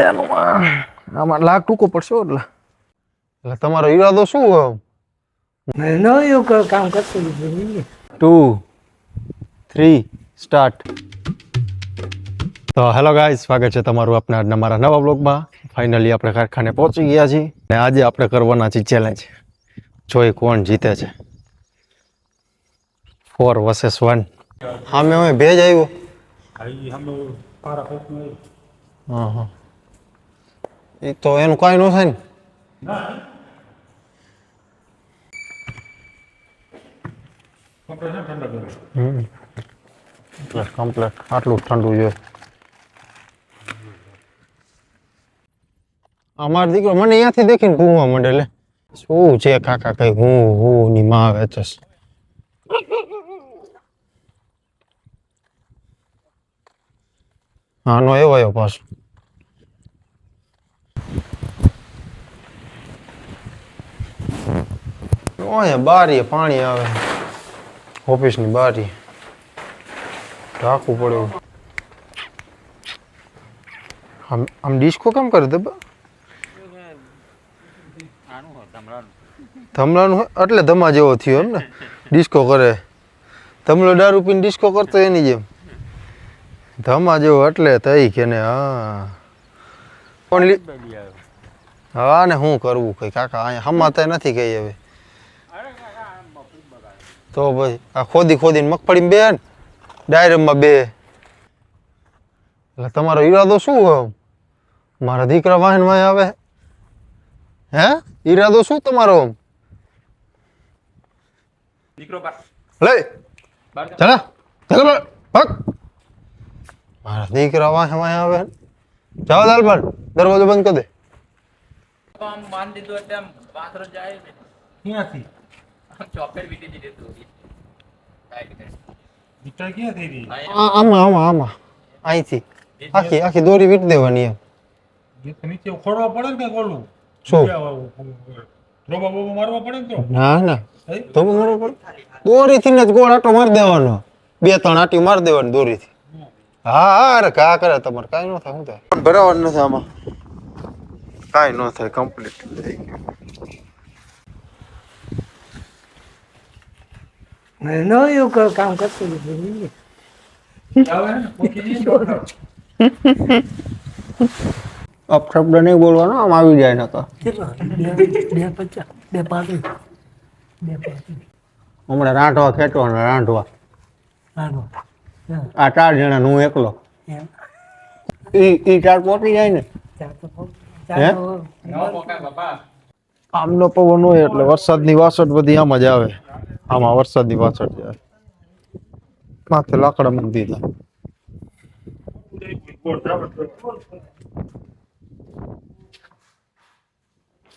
એનું આમાં લાખ ટૂંકો પડશે એટલે તમારો ઈરાદો શું હોય? નો એવું કામ કરતું 2 3 સ્ટાર્ટ. તો હેલો ગાઈસ, સ્વાગત છે તમારું આપણા આજના મારા નવા બ્લોગમાં. ફાઇનલી આપણે કારખાને પહોંચી ગયા છીએ અને આજે આપણે કરવાના છે ચેલેન્જ. જોઈ કોણ જીતે છે. 4 vs 1. હા મેં હવે ભેજ આવ્યો. હા હા, એ તો એનું કાંઈ ન થાય ને. કમ્પ્લેટ આટલું ઠંડુ જોઈએ. અમારો દીકરો મને અહીંયાથી દેખીને ભૂવા માંડે. લે શું છે કાકા, કઈ હું ની માં વેચસ. હા નો એવો આવ્યો પાછો. ઓય બારી પાણી આવે ઓફિસની બારી, ઢાંકવું પડે. આમ ડિસ્કો કેમ કરે દે? ધમલાનું હોય એટલે ધમા જેવો થયો એમ ને. ડિસ્કો કરે ધમલો, દારૂ પીને ડિસ્કો કરતો એની જેમ ધમા જેવો એટલે તઈ કે ને. હા હા ને શું કરવું કઈ કાકા, અહીંયા હમાતા નથી કઈ હવે. તો ભાઈ આ ખોદી ખોદીને મગફળી બે ને ડાયરમમાં બે. એટલે તમારો ઈરાદો શું હોય? મારા દીકરા વાહન વાય આવે હે? ઈરાદો શું તમારો? દીકરો લે ચાલા ચાલો ભાગ. મારા દીકરા વાહન વાય આવે. જાવ દાલ પર દરવાજો બંધ કરી દે. આમ બાંધ દીધો એટલે આમ વાસરો જાય ને ક્યાંથી ચોપેર વીટી દીધી તો વિટા ક્યાં થઈ રહી? આમાં આમાં આમાં અહીંથી આખી આખી દોરી વીટ દેવાની એમ. નીચે ખોડવા પડે ને કે ઓલું શું રોબા બોબા મારવા પડે ને? તો ના ના તો મારવા પડે. દોરીથી ને જ ગોળ આટો મારી દેવાનો, 2-3 આટી મારી દેવાની દોરીથી. હા હા, અરે કા કરે તમારે કાંઈ ન થાય. શું થાય? ભરાવાનું નથી આમાં, કાંઈ ન થાય. કમ્પ્લીટ થઈ ગયું. નો એવું કામ કરતું અપશબ્દ નહીં બોલવાનો, આમ આવી જાય નકર. 250 235 હમણાં રાંધવા ખેંચવાના રાંધવા. આ 4 જણા હું એકલો. ઈ 4 પહોંચી જાય ને. હે આમનો પવન હોય એટલે વરસાદની વાસટ બધી આમ જ આવે. આમાં વરસાદની વાસટ જાય. માથે લાકડા મૂકી દીધા.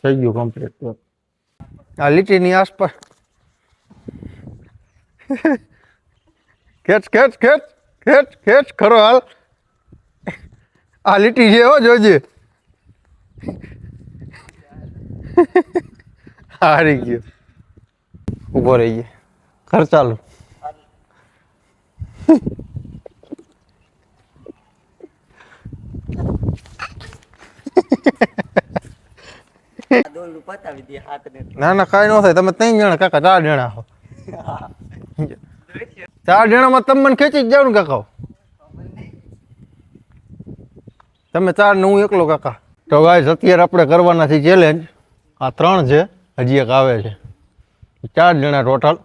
થઈ ગયું કમ્પ્લીટ. આ લીટીની આસપાસ ખેંચ ખેંચ ખેંચ ખેંચ ખેંચ ખરો હાલ. આ લીટી છે હો, જોજે. હારી ગયો. ઉભો રહી ગયો. ઘર ચાલુ. ના ના કાંઈ ન થાય. તમે 3 જણા કાકા, 4 જણા હો. 4 જણામાં તમે મને ખેંચી જ જાવ ને કાકા. તમે 4 ને હું એકલો કાકા. તો ગાઈસ અત્યારે આપણે કરવાના છે ચેલેન્જ. આ 3 છે, હજી એક આવે છે. 4 જણા ટોટલ.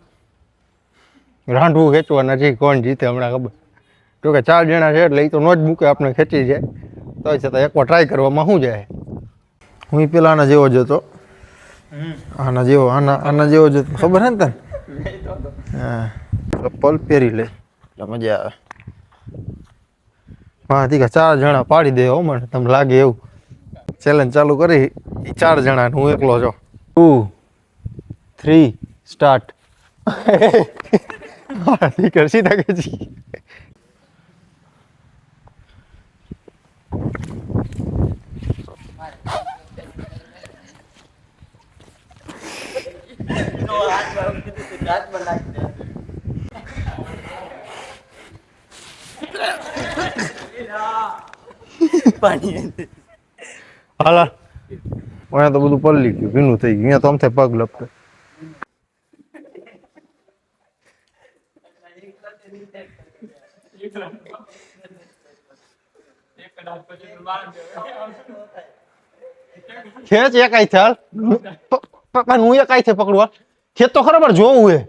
રાંધવું ખેંચવાના છે. કોણ જીતે હમણાં ખબર. જો કે 4 જણા છે એટલે એ તો નો જ મૂકે, આપણે ખેંચી જાય. તો છતાં એકવાર ટ્રાય કરવામાં શું જાય. હું પેલા આના જેવો જ હતો. આના જેવો આના જેવો જ હતો, ખબર હે ને તને? હા, ચપ્પલ પહેરી લે એટલે મજા આવે. હા ઠીક, 4 જણા પાડી દે હો મને, તમને લાગે એવું. ચેલેન્જ ચાલુ કરી. 4 જણા હું એકલો છો. 2 3 સ્ટાર્ટ. હા ઠીક, સીધા ખેંચી. હાલા અહીંયા તો બધું પલળી ગયું ભીનું થઈ ગયું. અહીંયા તો આમ થાય પગ લપકે. ખેંચ એકાઈ ચાલ પણ હું એકાઈ થી પકડવા ખેત તો ખબર જોવું હે.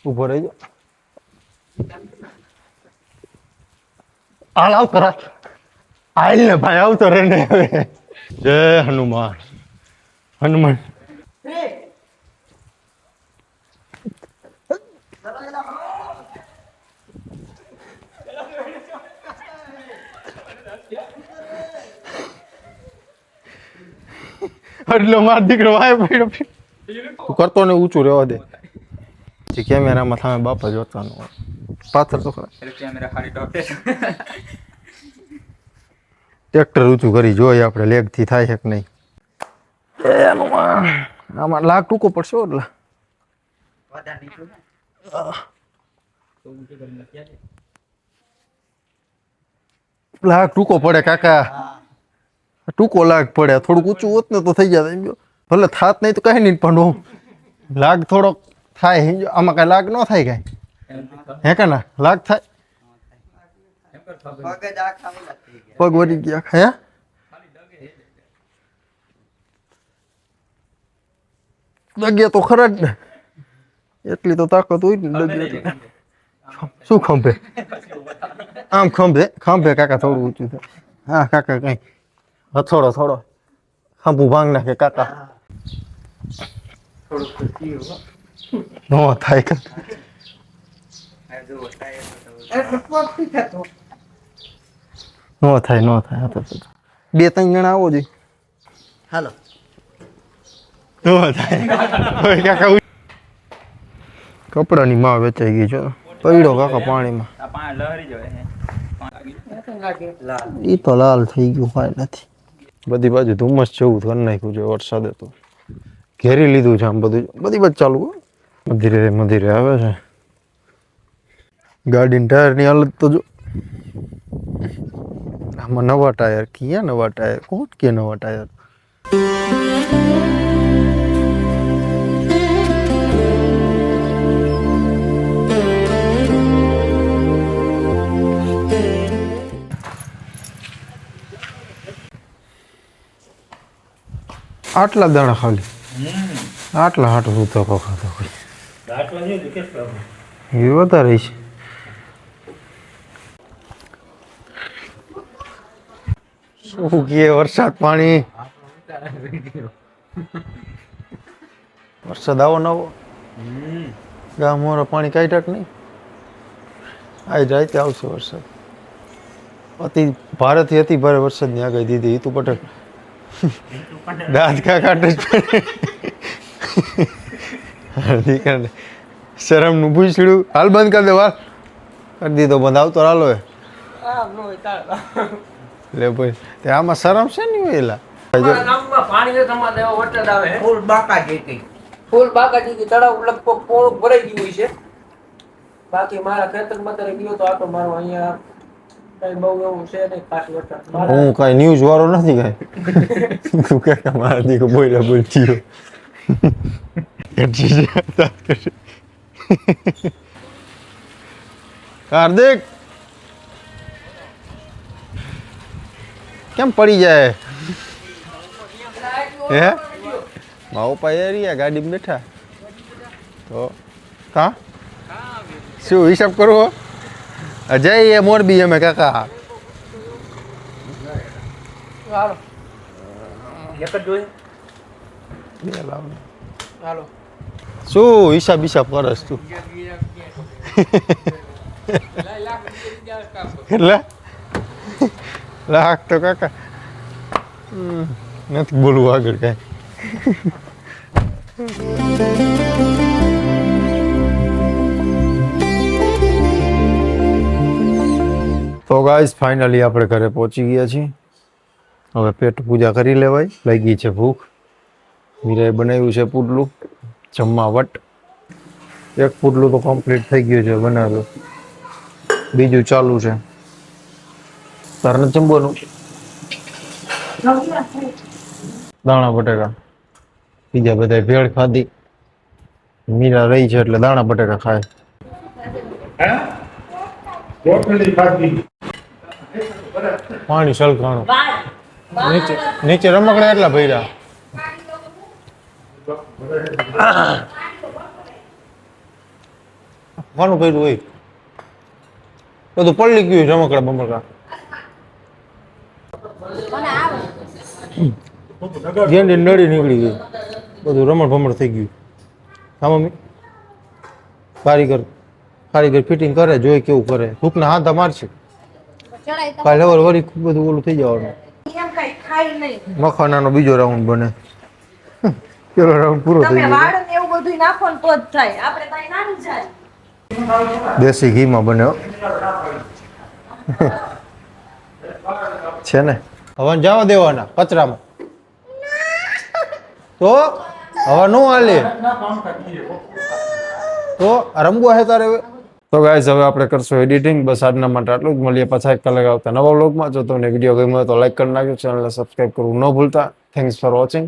ઉભો રહેજો. હાલ આવ કરા હાલ ને ભાઈ આવતો રે ને હવે. જય હનુમાન હનુમાન. એટલે માર દીકરો વાય પડ્યો. તું કરતો ને ઊંચું રહેવા દે. જે કેમેરામાં સામે બાપા જોતાનો હોય પાછળ તો ખરા. કેમેરા ખાલી ટોકે. ટ્રેક્ટર ઊંચું કરી જોઈએ આપણે લેગ થી થાય છે કે નહીં. એનું આમાં લાગ ટૂંકો પડશે એટલે લાગ ટૂંકો પડે કાકા. ટૂંકો લાગ પડે થોડુંક ઊંચું હોત ને તો થઈ જાય. ભલે થાત નહીં તો કઈ નહીં પણ લાગ થોડોક થાય. આમાં કઈ લાગ ન થાય કઈ હે કે ના લાગ થાય. પગ વળી ગયા હે દગે તો ખરા જ ને. એટલી તો તાકાત હોય ને દગે. શું ખંભે આમ ખંભે ખંભે કાકા થોડું ઊંચું થાય. હા કાકા કઈ થોડો થોડો ખાંભું ભાંગ નાખે કાકા. નો થાય કે નો થાય નો થાય. બે ત્રણ જણા આવો જોઈએ. હાલો નો થાય કાકા. કપડાની માં વેચાઈ ગઈ છે પડ્યો કાકા પાણીમાં. આ પાણી લહરી જાય. ઈ તો લાલ થઈ ગયું કાંઈ નથી. બધી બાજુ ધુમ્મસ જેવું કરી નાખ્યું છે વરસાદે તો ઘેરી લીધું છે આમ બધું. બધી બાજુ ચાલુ ધીરે ધીરે આવે છે. ગાડીના ટાયરની હાલત તો જો આમાં નવા ટાયર ક્યાં નવા ટાયર કોણ કે નવા ટાયર. આટલા દાણા ખાલી આટલા હાટ તો ખાતો હોય એ વધારે છે. શું કે વરસાદ પાણી વરસાદ આવો નવો ગામ મોરા પાણી કાઢ્યા કે નહીં. આ રાતે આવશે વરસાદ. અતિ ભારેથી અતિ ભારે વરસાદની આગાહી દીધી. હિતુ પટેલ દાંત કા કાઢે જ શરમ નું પૂછડ્યું. હાલ બંધ કરી દે વાર કરી દીધો બંધ. આવતો હાલો લે ભાઈ તે આમાં શરમ છે ને એલા. ફૂલ બાકા જેતી તળાવ લગભગ પોળું ભરાઈ ગયું છે. બાકી મારા ખેતરમાં ત્યારે ગયો તો આટો મારો અહીંયા કઈ બહુ એવું છે નહીં ખાસ વરસાદ. હું કઈ ન્યૂઝ વાળો નથી કઈ. તું કે મારા દીકરો બોલ્યા બોલતી હાર્દિક કેમ પડી જાય હે માવો પાય રહ્યા ગાડીમાં બેઠા તો કા શું હિસાબ કરવો. અજય એ મોરબી અમે કાકા શું હિસાબ હિસાબ કરસ તું. કેટલા લાખ તો કાકા નથી બોલવું આગળ કઈ. તો ગાઈસ ફાઇનલી આપણે ઘરે પહોંચી ગયા છીએ. હવે પેટ પૂજા કરી લેવાય. લાગી છે ભૂખ. મીરાએ બનાવ્યું છે પુડલું જમાવટ. એક પુડલું તો કમ્પ્લીટ થઈ ગયું છે બનાવેલું, બીજું ચાલુ છે. તારે જમવાનું દાણા બટેકા, બીજા બધા ભેળ ખાધી. મીરા રહી છે એટલે દાણા બટેકા ખાય. પાણી સલકાણું નીચે નીચે રમકડા એટલા ભર્યા. કોનું ભર્યું હોય બધું પલળી ગયું રમકડા બમકડા. ગેંડી નડી નીકળી ગઈ, બધું રમણ ભમણ થઈ ગયું. હા મમ્મી, કારીગર ફિટિંગ કરે, જોઈ કેવું કરે. ભૂખના હાથા મારશે કાલે વળી બધું ઓલું થઈ જવાનું. મખાનાનો બીજો રાઉન્ડ બને. પેલો રાઉન્ડ પૂરો થઈ ગયો. દેશી ઘીમાં બને હો. છે ને હવા જવા દેવાના કચરામાં તો હવા નો હાલે તો રમવું હે તારે. તો ગાઈસ હવે આપણે કરશું એડિટિંગ. બસ આજના માટે આટલું જ. મળીએ પાછા એક કલાક આવતા નવા વ્લોગમાં. જો તમને વિડીયો ગમ્યો તો લાઈક કરી નાખજો, ચેનલને સબસ્ક્રાઈબ કરવું ન ભૂલતા. Thanks for watching.